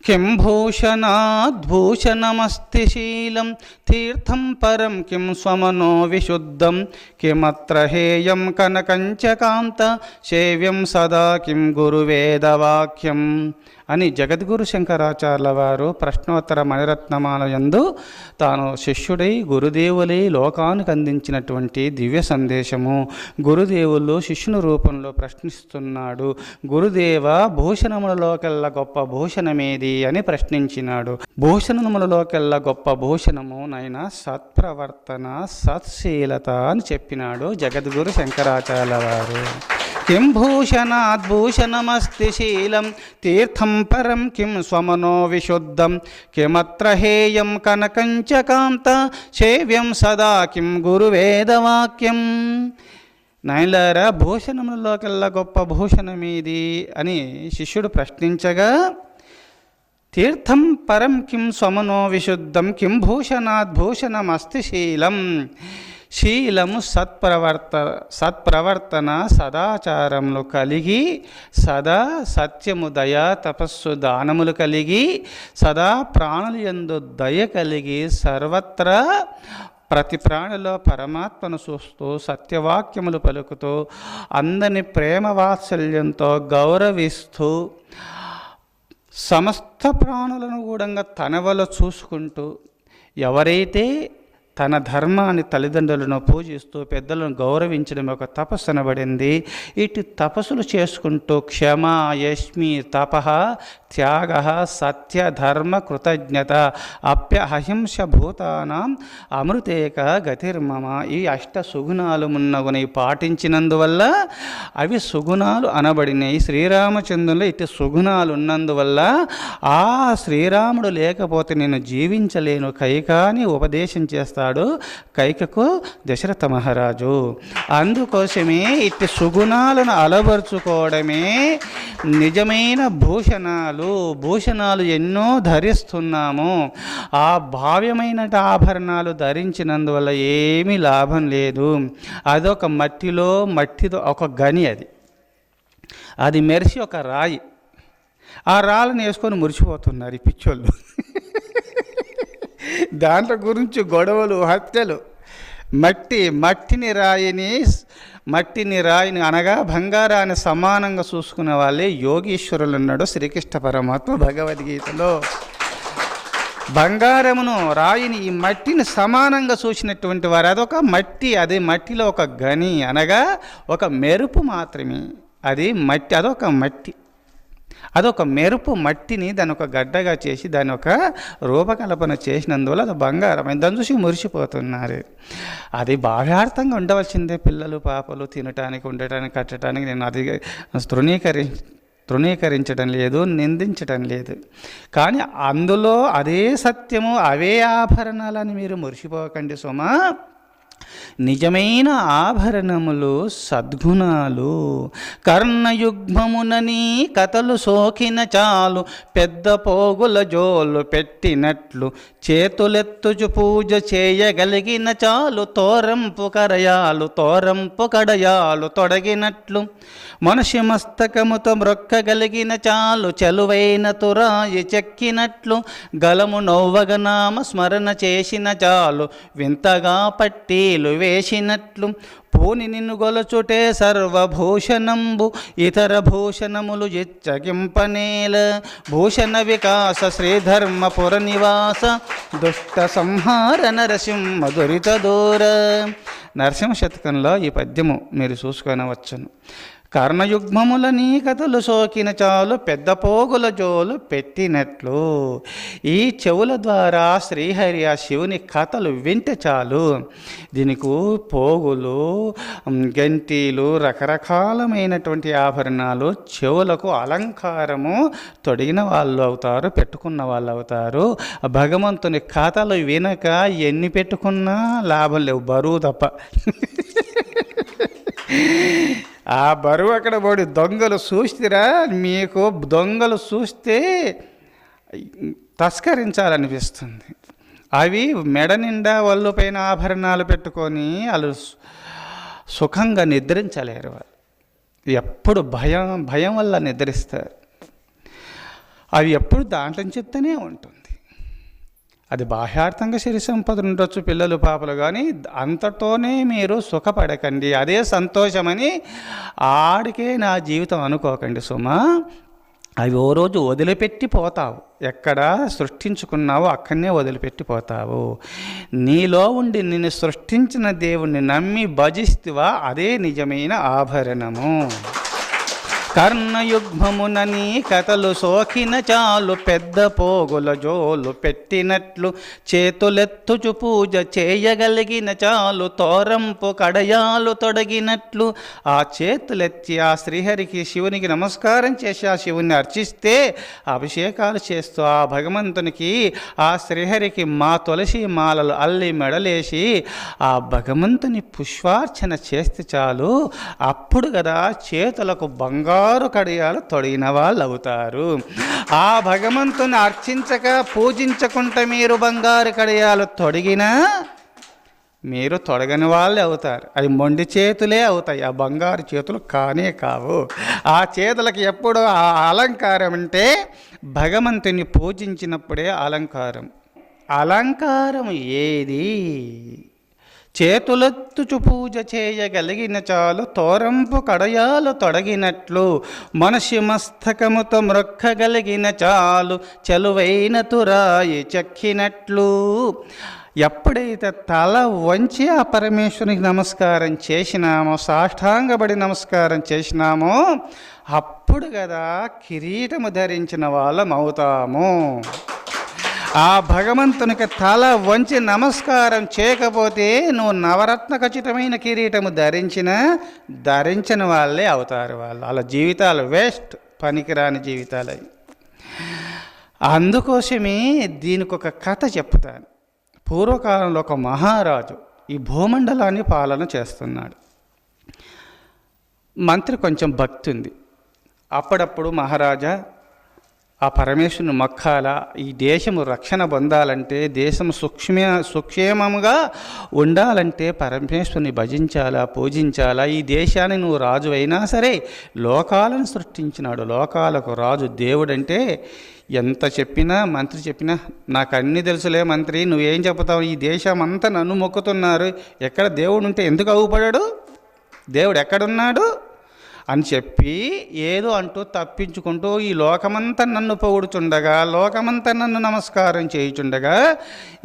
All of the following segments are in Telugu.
కిం భూషణాద్భూషణమస్తి శీలం తీర్థం పరం కిం స్వమనో విశుద్ధం కిమత్ర హేయం కనకంచ కాంత సేవ్యం సదా కిం గురువేదవాక్యం అని జగద్గురు శంకరాచార్యుల వారు ప్రశ్నోత్తర మణిరత్నమాల యందు తాను శిష్యుడై గురుదేవులై లోకానికి అందించినటువంటి దివ్య సందేశము. గురుదేవులు శిష్యుని రూపంలో ప్రశ్నిస్తున్నాడు. గురుదేవ, భూషణములలోకెల్లా గొప్ప భూషణమేది అని ప్రశ్నించినాడు. భూషణములలోకెల్లా గొప్ప భూషణము నైనా సత్ప్రవర్తన, సత్శీలత అని చెప్పినాడు జగద్గురు శంకరాచార్యుల వారు. కిం భూషణాద్భూషణమస్తి శీలం తీర్థం పరం కిం స్వమనో విశుద్ధం కిమత్ర హేయం కనకంచ కాంత సేవ్యం సదా కిం గురువేదవాక్యం. నాయనలారా, భూషణములలోకెల్లా గొప్ప భూషణమేది అని శిష్యుడు ప్రశ్నించగా, తీర్థం పరం కిం స్వమనో విశుద్ధం కిం భూషణాద్భూషణమస్తి శీలం. శీలము సత్ప్రవర్తన సదాచారములు కలిగి, సదా సత్యము దయ తపస్సు దానములు కలిగి, సదా ప్రాణుల యందు దయ కలిగి, సర్వత్రా ప్రతి ప్రాణిలో పరమాత్మను చూస్తూ సత్యవాక్యములు పలుకుతూ, అందరిని ప్రేమ వాత్సల్యంతో గౌరవిస్తూ, సమస్త ప్రాణులను కూడా తన వల్ల చూసుకుంటూ, ఎవరైతే తన ధర్మాన్ని తల్లిదండ్రులను పూజిస్తూ పెద్దలను గౌరవించడం ఒక తపస్సు అనబడింది. ఇటు తపస్సులు చేసుకుంటూ క్షమ, యష్మి, తపః, త్యాగ, సత్య, ధర్మ, కృతజ్ఞత, అప్యహింస భూతానాం అమృతేక గతిర్మమ, ఈ అష్ట సుగుణాలు మున్నగుని పాటించినందువల్ల అవి సుగుణాలు అనబడినాయి. శ్రీరామచంద్రుల్లో ఇటు సుగుణాలు ఉన్నందువల్ల ఆ శ్రీరాముడు లేకపోతే నేను జీవించలేను కైకాని ఉపదేశం చేస్తాడు కైకకు దశరథ మహారాజు. అందుకోసమే ఇట్టి సుగుణాలను అలవరుచుకోవడమే నిజమైన భూషణాలు ఎన్నో ధరిస్తున్నాము. ఆ భావ్యమైన ఆభరణాలు ధరించినందువల్ల ఏమీ లాభం లేదు. అదొక మట్టితో ఒక గని, అది మెరిసి ఒక రాయి. ఆ రాళ్ళని వేసుకొని మురిసిపోతున్నారు ఈ పిచ్చోళ్ళు. దాంట్లో గురించి గొడవలు, హత్యలు. మట్టిని రాయిని అనగా బంగారాన్ని సమానంగా చూసుకునే వాళ్ళే యోగీశ్వరులు అన్నాడు శ్రీకృష్ణ పరమాత్మ భగవద్గీతలో. బంగారమును, రాయిని, ఈ మట్టిని సమానంగా చూసినటువంటి వారు అదొక మట్టి. అది మట్టిలో ఒక గని అనగా ఒక మెరుపు మాత్రమే. అది మట్టి, అదొక మెరుపు మట్టిని దాని ఒక గడ్డగా చేసి దాని ఒక రూపకల్పన చేసినందువల్ల అది బంగారం. దాన్ని చూసి మురిసిపోతున్నారు. అది భావ్యార్థంగా ఉండవలసిందే. పిల్లలు పాపలు తినటానికి, ఉండటానికి, కట్టడానికి నేను అది తృణీకరించడం లేదు, నిందించడం లేదు. కానీ అందులో అదే సత్యము, అవే ఆభరణాలని మీరు మురిసిపోకండి సుమా. నిజమైన ఆభరణములు సద్గుణాలు. కర్ణయుగ్మమునని కథలు సోకిన చాలు, పెద్ద పోగుల జోలు పెట్టినట్లు, చేతులెత్తుచు పూజ చేయగలిగిన చాలు, తోరంపు కడయాలు తొడగినట్లు, మనిషి మస్తకముతో మ్రొక్కగలిగిన చాలు, చలువైన తురాయి చెక్కినట్లు, గలము నవ్వగనామ స్మరణ చేసిన చాలు, వింతగా పట్టీలు వేసినట్లు, పూని నిన్ను గొలచుటే సర్వభూషణంబు, ఇతర భూషణములు ఇచ్చగింపనేల, భూషణ వికాస శ్రీధర్మపుర నివాస, దుష్ట సంహార నరసింహ దురిత దూర. నరసింహ శతకంలో ఈ పద్యము మీరు చూసుకొనవచ్చును. కర్ణయుగ్మములని కథలు సోకిన చాలు, పెద్ద పోగుల జోలు పెట్టినట్లు. ఈ చెవుల ద్వారా శ్రీహరి ఆ శివుని కథలు వింటే చాలు. దీనికి పోగులు, గంటీలు, రకరకాలమైనటువంటి ఆభరణాలు, చెవులకు అలంకారము తొడిగిన వాళ్ళు అవుతారు, పెట్టుకున్న వాళ్ళు అవుతారు. భగవంతుని కథలు వినక ఎన్ని పెట్టుకున్నా లాభం లేవు, బరువు తప్ప. ఆ బరువు అక్కడ పోడి దొంగలు చూస్తారా, మీకు దొంగలు చూస్తే తస్కరించాలనిపిస్తుంది. అవి మెడ నిండా ఒళ్ళు పైన ఆభరణాలు పెట్టుకొని వాళ్ళు సుఖంగా నిద్రించలేరు. వాళ్ళు ఎప్పుడు భయం వల్ల నిద్రిస్తారు. అవి ఎప్పుడు దాంట్లో చెప్తూనే ఉంటుంది. అది బాహ్యార్థంగా సిరి సంపద ఉండొచ్చు పిల్లలు పాపలు, కానీ అంతటోనే మీరు సుఖపడకండి, అదే సంతోషమని ఆడికే నా జీవితం అనుకోకండి సుమా. అవి ఓ రోజు వదిలిపెట్టి పోతావు, ఎక్కడ సృష్టించుకున్నావో అక్కడనే వదిలిపెట్టిపోతావు. నీలో ఉండి నిన్ను సృష్టించిన దేవుణ్ణి నమ్మి భజిస్తువా, అదే నిజమైన ఆభరణము. కర్ణయుగ్మమునని కథలు సోకిన చాలు, పెద్ద పోగుల జోలు పెట్టినట్లు చేతులెత్తుచు పూజ చేయగలిగిన చాలు, తోరంపు కడయాలు తొడగినట్లు. ఆ చేతులెత్తి ఆ శ్రీహరికి శివునికి నమస్కారం చేసి ఆ శివుని అర్చిస్తే, అభిషేకాలు చేస్తూ ఆ భగవంతునికి ఆ శ్రీహరికి మా తులసి మాలలు అల్లి మెడలేసి ఆ భగవంతుని పుష్పార్చన చేస్తే చాలు, అప్పుడు కదా చేతులకు బంగారు కడియాలు తొడిగిన వాళ్ళు అవుతారు. ఆ భగవంతుని అర్చించక పూజించకుండా మీరు బంగారు కడియాలు తొడిగినా మీరు తొడగని వాళ్ళే అవుతారు. అవి మొండి చేతులే అవుతాయి, ఆ బంగారు చేతులు కానే కావు. ఆ చేతులకు ఎప్పుడు ఆ అలంకారం అంటే భగవంతుని పూజించినప్పుడే అలంకారం. అలంకారం ఏది? చేతులెత్తుచు పూజ చేయగలిగిన చాలు, తోరంపు కడయాలు తొడగినట్లు. మనిషి మస్తకముతో మ్రొక్కగలిగిన చాలు, చెలువైన తురాయి చెక్కినట్లు. ఎప్పుడైతే తల వంచి ఆ పరమేశ్వరునికి నమస్కారం చేసినామో, సాష్టాంగపడి నమస్కారం చేసినామో, అప్పుడు కదా కిరీటము ధరించిన వాళ్ళం అవుతాము. ఆ భగవంతునికి తల వంచి నమస్కారం చేయకపోతే నువ్వు నవరత్న ఖచ్చితమైన కిరీటము ధరించిన వాళ్ళే అవుతారు. వాళ్ళ జీవితాలు వేస్ట్, పనికిరాని జీవితాలు అవి. అందుకోసమే దీనికి ఒక కథ చెప్తాను. పూర్వకాలంలో ఒక మహారాజు ఈ భూమండలాన్ని పాలన చేస్తున్నాడు. మంత్రి కొంచెం భక్తి ఉంది. అప్పుడప్పుడు మహారాజా, ఆ పరమేశ్వరుని మొక్కాల, ఈ దేశము రక్షణ పొందాలంటే, దేశం సుక్షేమముగా ఉండాలంటే పరమేశ్వరుని భజించాలా, పూజించాలా. ఈ దేశాన్ని నువ్వు రాజు అయినా సరే లోకాలను సృష్టించినాడు, లోకాలకు రాజు దేవుడంటే ఎంత చెప్పినా, మంత్రి చెప్పినా నాకు అన్నీ తెలుసులే మంత్రి, నువ్వేం చెప్తావు, ఈ దేశం అంతా నన్ను మొక్కుతున్నారు, ఎక్కడ దేవుడు ఉంటే ఎందుకు అవుపడాడు, దేవుడు ఎక్కడున్నాడు అని చెప్పి ఏదో అంటూ తప్పించుకుంటూ ఈ లోకమంతా నన్ను పొగుడుచుండగా, లోకమంతా నన్ను నమస్కారం చేయుచుండగా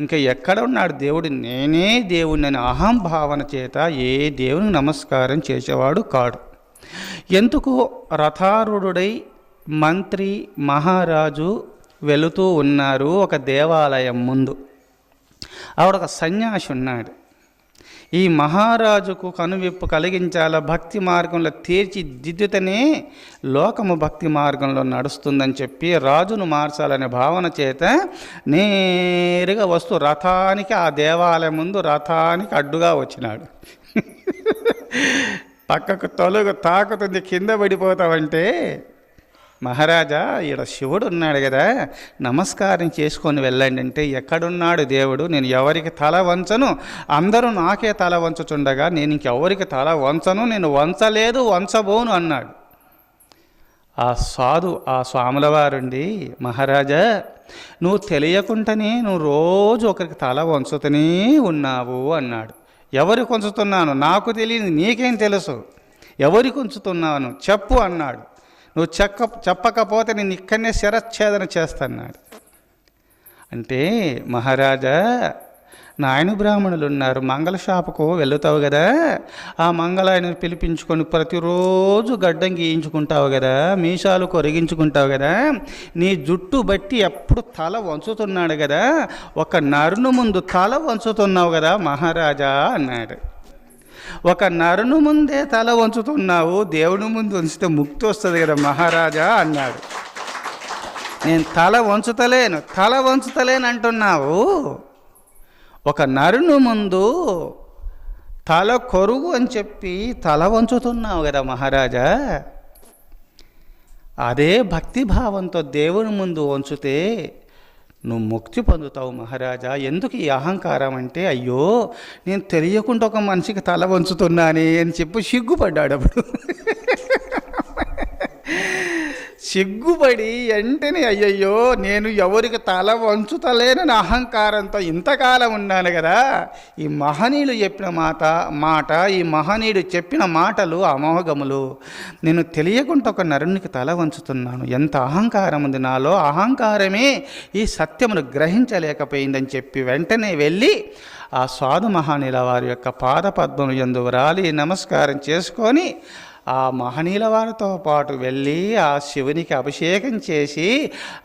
ఇంకా ఎక్కడ ఉన్నాడు దేవుడు, నేనే దేవుడిని అని అహంభావన చేత ఏ దేవునికి నమస్కారం చేసేవాడు కాడు. ఎందుకు రథారూఢుడై మంత్రి మహారాజు వెళుతూ ఉన్నారు ఒక దేవాలయం ముందు. ఆవిడ ఒక సన్యాసి ఉన్నాడు. ఈ మహారాజుకు కనువిప్పు కలిగించాల, భక్తి మార్గంలో తీర్చిదిద్దుతనే లోకము భక్తి మార్గంలో నడుస్తుందని చెప్పి రాజును మార్చాలనే భావన చేత నేరుగా వస్తూ రథానికి, ఆ దేవాలయం ముందు రథానికి అడ్డుగా వచ్చినాడు. పక్కకు తొలుగు తాకుతుంది, కింద పడిపోతావంటే, మహారాజా ఈడ శివుడు ఉన్నాడు కదా, నమస్కారం చేసుకొని వెళ్ళండి అంటే, ఎక్కడున్నాడు దేవుడు, నేను ఎవరికి తల వంచను, అందరూ నాకే తల వంచుచుండగా నేను ఇంకెవరికి తల వంచను, నేను వంచలేదు, వంచబోను అన్నాడు. ఆ స్వాముల వారుండి, మహారాజా నువ్వు తెలియకుండానే నువ్వు రోజు ఒకరికి తల వంచుతూనే ఉన్నావు అన్నాడు. ఎవరికి వంచుతున్నాను నాకు తెలియదు, నీకేం తెలుసు, ఎవరికి ఉంచుతున్నాను చెప్పు అన్నాడు. నువ్వు చెప్పకపోతే నేను ఇక్కడనే శిరచ్ఛేదన చేస్తున్నాడు. అంటే మహారాజా, నాయన బ్రాహ్మణులు ఉన్నారు, మంగళ షాపుకు వెళుతావు కదా, ఆ మంగళాయనను పిలిపించుకొని ప్రతిరోజు గడ్డం గీయించుకుంటావు కదా, మీసాలు కొరిగించుకుంటావు కదా, నీ జుట్టు బట్టి ఎప్పుడు తల వంచుతున్నాడు కదా, ఒక నరును ముందు తల వంచుతున్నావు కదా మహారాజా అన్నాడు. ఒక నరును ముందే తల వంచుతున్నావు, దేవుని ముందు వంచితే ముక్తి వస్తుంది కదా మహారాజా అన్నాడు. నేను తల వంచుతలేను అంటున్నావు, ఒక నరును ముందు తల కొరుగు అని చెప్పి తల వంచుతున్నావు కదా మహారాజా. అదే భక్తిభావంతో దేవుని ముందు వంచితే నువ్వు ముక్తి పొందుతావు మహారాజా. ఎందుకు ఈ అహంకారం అంటే, అయ్యో నేను తెలియకుండా ఒక మనిషికి తల వంచుతున్నానే అని చెప్పి సిగ్గుపడ్డాడు. అప్పుడు సిగ్గుపడి వెంటనే అయ్యయ్యో నేను ఎవరికి తల వంచుతలేనని అహంకారంతో ఇంతకాలం ఉన్నాను కదా, ఈ మహనీయులు చెప్పిన మాట ఈ మహనీయుడు చెప్పిన మాటలు అమోఘములు, నేను తెలియకుండా ఒక నరునికి తల వంచుతున్నాను, ఎంత అహంకారం ఉంది నాలో, అహంకారమే ఈ సత్యమును గ్రహించలేకపోయిందని చెప్పి వెంటనే వెళ్ళి ఆ సాధు మహనీయుల వారి యొక్క పాదపద్మము యందు వ్రాలి నమస్కారం చేసుకొని ఆ మహనీయుల వారితో పాటు వెళ్ళి ఆ శివునికి అభిషేకం చేసి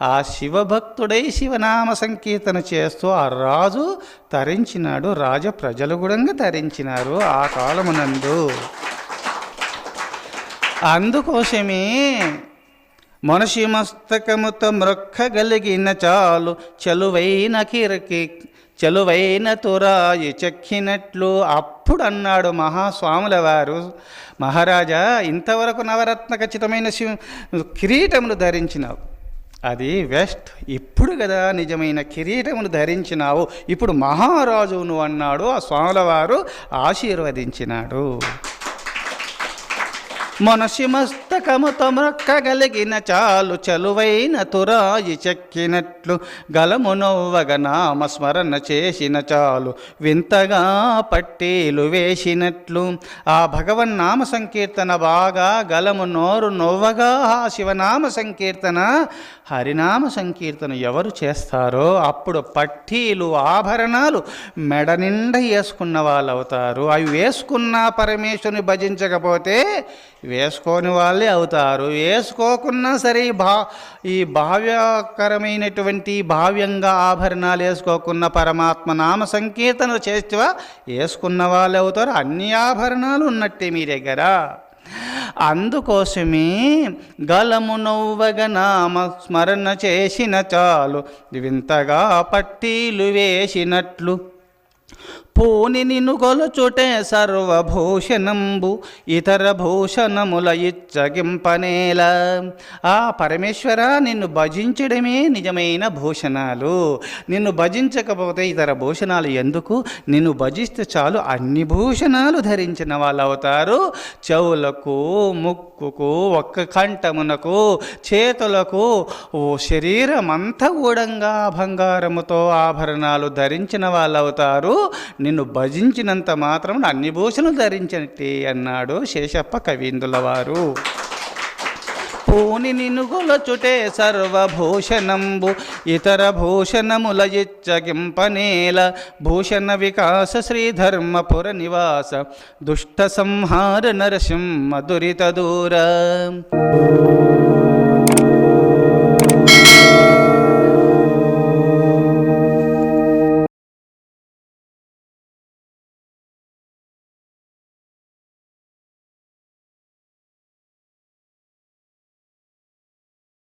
ఆ శివభక్తుడై శివనామ సంకీర్తన చేస్తూ ఆ రాజు తరించినాడు, రాజ ప్రజలు కూడా తరించినారు ఆ కాలమునందు. అందుకోసమే మనిషి మస్తకముతో మ్రొక్కగలిగిన చాలు చలువైన తురాయి చెక్కినట్లు. అప్పుడు అన్నాడు మహాస్వాముల వారు, మహారాజా ఇంతవరకు నవరత్న ఖచ్చితమైన కిరీటములు ధరించినావు, అది వెస్ట్, ఇప్పుడు కదా నిజమైన కిరీటమును ధరించినావు, ఇప్పుడు మహారాజును అన్నాడు. ఆ స్వాముల వారు ఆశీర్వదించినాడు. మనసి మస్తకముతో మ్రొక్కగలిగిన చాలు చలువైన తురాయి చెక్కినట్లు, గలము నవ్వగ నామ స్మరణ చేసిన చాలు వింతగా పట్టీలు వేసినట్లు. ఆ భగవన్నామ సంకీర్తన బాగా గలము నోరు నవ్వగా ఆ శివనామ సంకీర్తన హరినామ సంకీర్తన ఎవరు చేస్తారో అప్పుడు పట్టీలు ఆభరణాలు మెడ నిండా వేసుకున్న వాళ్ళు అవుతారు. అవి వేసుకున్న పరమేశ్వరుని భజించకపోతే వేసుకోని వాళ్ళే అవుతారు. వేసుకోకున్నా సరే ఈ భావ్యకరమైనటువంటి భావ్యంగా ఆభరణాలు వేసుకోకున్న పరమాత్మ నామ సంకీర్తన చేస్తే వేసుకున్న వాళ్ళే అవుతారు. అన్ని ఆభరణాలు ఉన్నట్టే మీ దగ్గర. అందుకోసమే గలము నవ్వగ నామ స్మరణ చేసిన చాలు వింతగా పట్టీలు వేసినట్లు. పూని నిన్ను కొలుచుటే సర్వభూషణంబు ఇతర భూషణముల ఇచ్చగింపనేల. ఆ పరమేశ్వర నిన్ను భజించడమే నిజమైన భూషణాలు, నిన్ను భజించకపోతే ఇతర భూషణాలు ఎందుకు, నిన్ను భజిస్తే చాలు అన్ని భూషణాలు ధరించిన వాళ్ళు అవుతారు. చెవులకు, ముక్కుకు, ఒక్క కంఠమునకు, చేతులకు, ఓ శరీరం అంతా కూడంగా బంగారముతో ఆభరణాలు ధరించిన వాళ్ళు అవుతారు. నిన్ను భజించినంత మాత్రం అన్ని భూషణలు ధరించినట్టే అన్నాడు శేషప్ప కవీంద్రుల వారు. పూని నిన్ను కొలచుటే సర్వభూషణంబు ఇతర భూషణముల ఇచ్చగింపనేల. భూషణ వికాస శ్రీధర్మపుర నివాస దుష్ట సంహార నరసింహ దురిత దూర.